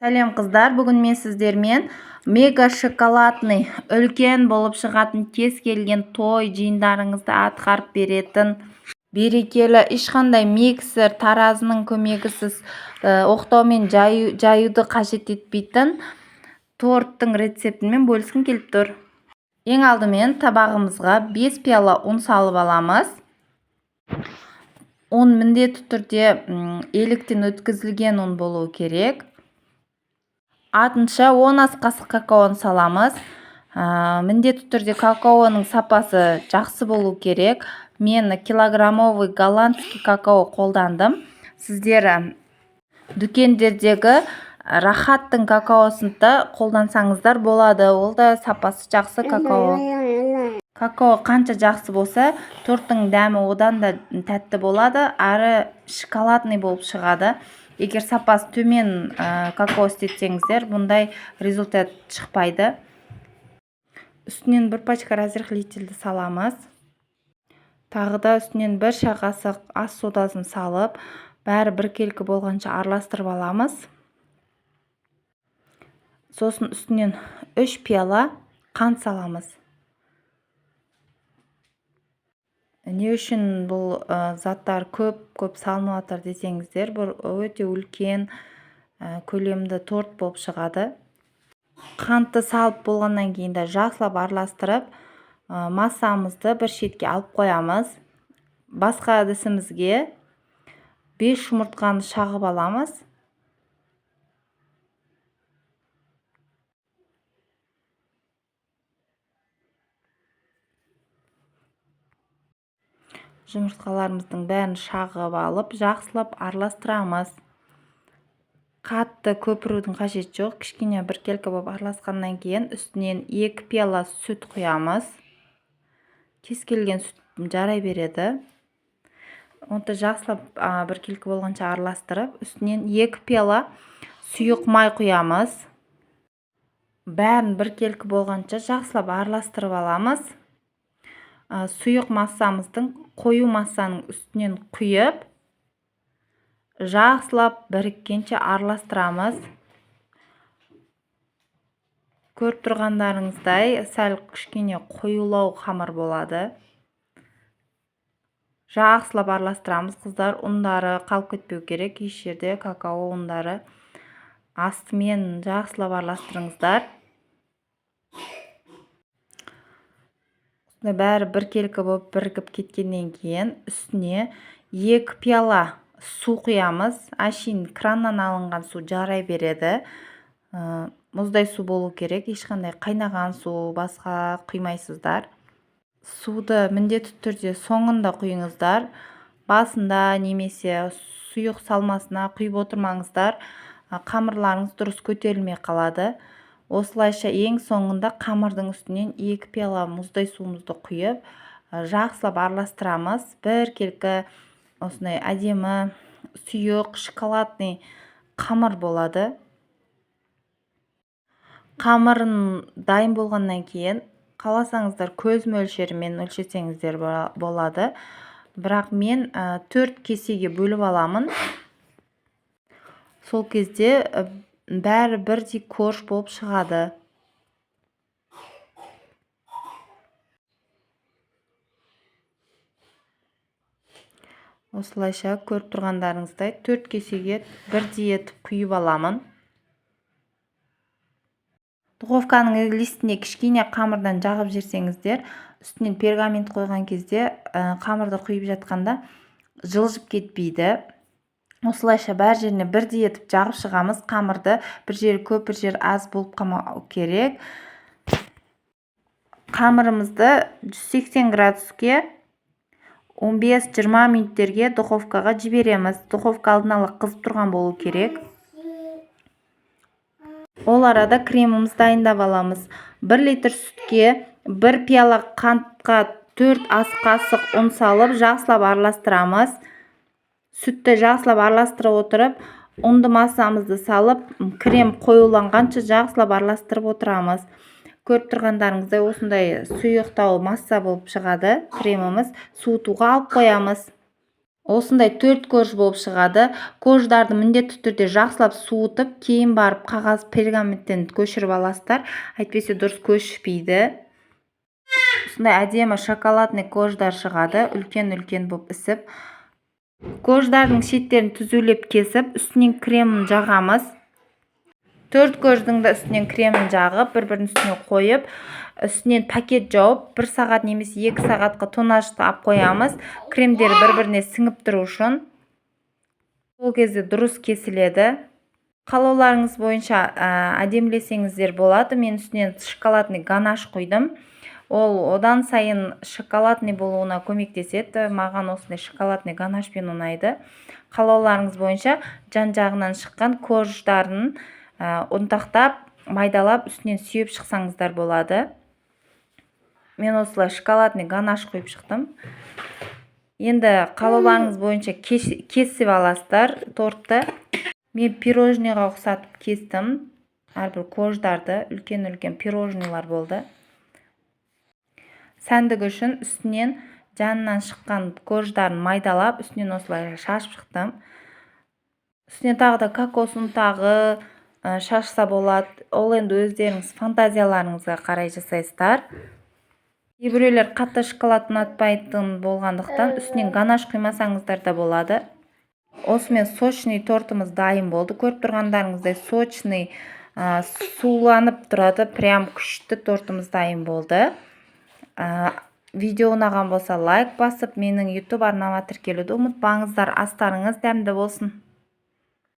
Сәлем қыздар, бүгін мен сіздермен мега шоколадный үлкен болып шығатын кез келген той жиындарыңызды атқарып беретін берекелі, ешқандай миксер, таразының көмегісіз оқтаумен жаюды қажет етпейтін торттың рецептімен бөліскім келіп тұр. Ең алдымен табағымызға 5 пиала ұн салып аламыз. Ұн міндетті түрде еліктен өткізілген ұн болуы керек. Артынша 10 ас қасық какаоны саламыз. Міндетті түрде какаоның сапасы жақсы болу керек. Мен килограммовый голландский какао қолдандым. Сіздер дүкендердегі рахаттың какаосын да қолдансаңыздар болады. Ол да сапасы жақсы какао. Какао қанша жақсы болса, торттың дәмі одан да тәтті болады, әрі шоколадный болып шығады. Егер сапасы төмен какао істетсеңіздер, бұндай результат шықпайды. Үстінен 1 пачка разрыхлительді саламыз. Тағы да үстінен 1 шай қасық ас содасын салып, бәрі біркелкі болғанша араластырып аламыз. Сосын үстінен 3 пиала қант саламыз. Не үшін бұл заттар көп салынып жатыр десеңіздер, бұл өте үлкен көлемді торт болып шығады. Қантты салып болғаннан кейін жақсылап араластырып, массамызды бір шетке алып қоямыз. Басқа ыдысымызге 5 жұмыртқаны шағып аламыз. Жұмыртқаларымыздың бәрін шағып алып, жақсылап араластырамыз. Қатты көпірудің қажет жоқ. Кішкене біркелкі болып араласқаннан кейін үстінен 2 пиала сүт құямыз. Кез келген сүт жарай береді. Онда жақсылап біркелкі болғанша араластырып, үстінен 2 пиала сұйық май құямыз. Бәрін біркелкі болғанша жақсылап араластырып аламыз. Сұйық массамыздың қою массаның үстінен құйып, жақсылап біріккенше араластырамыз. Көріп тұрғандарыңыздай, сәл кішкене қоюлау қамыр болады. Жақсылап араластырамыз, қыздар. Ұндары қалып кетпеу керек. Еш жерде какао ұндары астымен жақсылап араластырыңыздар. Бәрі біркелкі болып бірігіп кеткеннен кейін үстіне 2 пиала су құямыз. Әшейін краннан алынған су жарай береді. Мұздай су болу керек. Ешқандай қайнаған су басқа құймайсыздар. Суды міндетті түрде соңында құйыңыздар. Басында немесе сұйық салмасына құйып отырмаңыздар. Қамырларыңыз дұрыс көтерілмей қалады. Осылайша ең соңында қамырдың үстінен 2 пиала мұздай суымызды құйып, жақсылап араластырамыз. Біркелкі осындай әдемі сұйық шоколадный қамыр болады. Қамырын дайын болғаннан кейін, қаласаңыздар көз мөлшерімен өлшесеңіздер болады. Бірақ мен 4 кесеге бөліп аламын. Сол кезде бәрі бірдей корж болып шығады. Осылайша көріп тұрғандарыңыздай 4 кесеге бірдей етіп құйып аламын. Духовканың листіне кішкене қамырдан жағып жерсеңіздер, үстінен пергамент қойған кезде қамырды құйып жатқанда жылжып кетпейді. Осылайша бәр жеріне бірдей етіп жағып шығамыз. Қамырды бір жері көп, бір жері аз болып қалмау керек. Қамырымызды 180 градуске 15-20 минуттерге духовкаға жібереміз. Духовка алдын ала қызып тұрған болу керек. Ол арада кремімізді дайындап аламыз. 1 литр сүтке 1 пиала қантқа 4 ас қасық ұн салып, жақсылап араластырамыз. Сүтті жақсылап араластырып отырып, ұнды массамызды салып, крем қоюланғанша жақсылап араластырып отырамыз. Көріп тұрғандарыңыздай осындай сұйықтау масса болып шығады креміміз. Суытуға алып қоямыз. Осындай 4 кож болып шығады. Кождарды міндетті түрде жақсылап суытып, кейін барып қағаз пергаменттен көшіріп аласыздар. Әйтпесе дұрыс көшпейді. Осындай әдемі шоколадный кождар шығады, үлкен-үлкен болып ісіп. Кождардың шеттерін түзулеп кесіп, үстінен кремін жағамыз. 4 кождың да үстінен кремін жағып, бір-бірінің үстіне қойып, үстінен пакет жауып, 1 сағат немесе 2 сағатқа тоңазытқышқа алып қоямыз. Кремдері бір-біріне сіңіп тұру үшін. Сол кезде дұрыс кесіледі. Қалауларыңыз бойынша әдемілесеңіздер болады. Мен үстінен шоколадный ганаш құйдым. Ол одан сайын шоколадный болуына көмектеседі. Маған осындай шоколадный ганашпен ұнайды. Қалауларыңыз бойынша жан-жағынан шыққан кождарын ұнтақтап, майдалап, үстінен сүйіп шықсаңыздар болады. Мен осылай шоколадный ганаш құйып шықтым. Енді қалауларыңыз бойынша кесіп аласыздар тортты. Мен пирожныйға ұқсатып кестім. Әрбір кождарды үлкен-үлкен пирожныйлар болды. Сәндік үшін үстінен жанынан шыққан кождарын майдалап, үстінен осылай шашып шықтым. Үстінен тағы да кокос ұнтағы шашса болады. Ол енді өздеріңіз фантазияларыңызға қарай жасайсыздар. Кейбіреулер қатты шоколад ұнатпайтын болғандықтан үстінен ганаш құймасаңыздар да болады. Осымен сочный тортымыз дайын болды. Көріп тұрғандарыңыздай сочный суланып тұрады. Прям күшті тортымыз дайын болды. Видео ұнаған болса лайк басып, менің YouTube арнама тіркелуді ұмытпаңыздар. Астарыңыз дәмді болсын.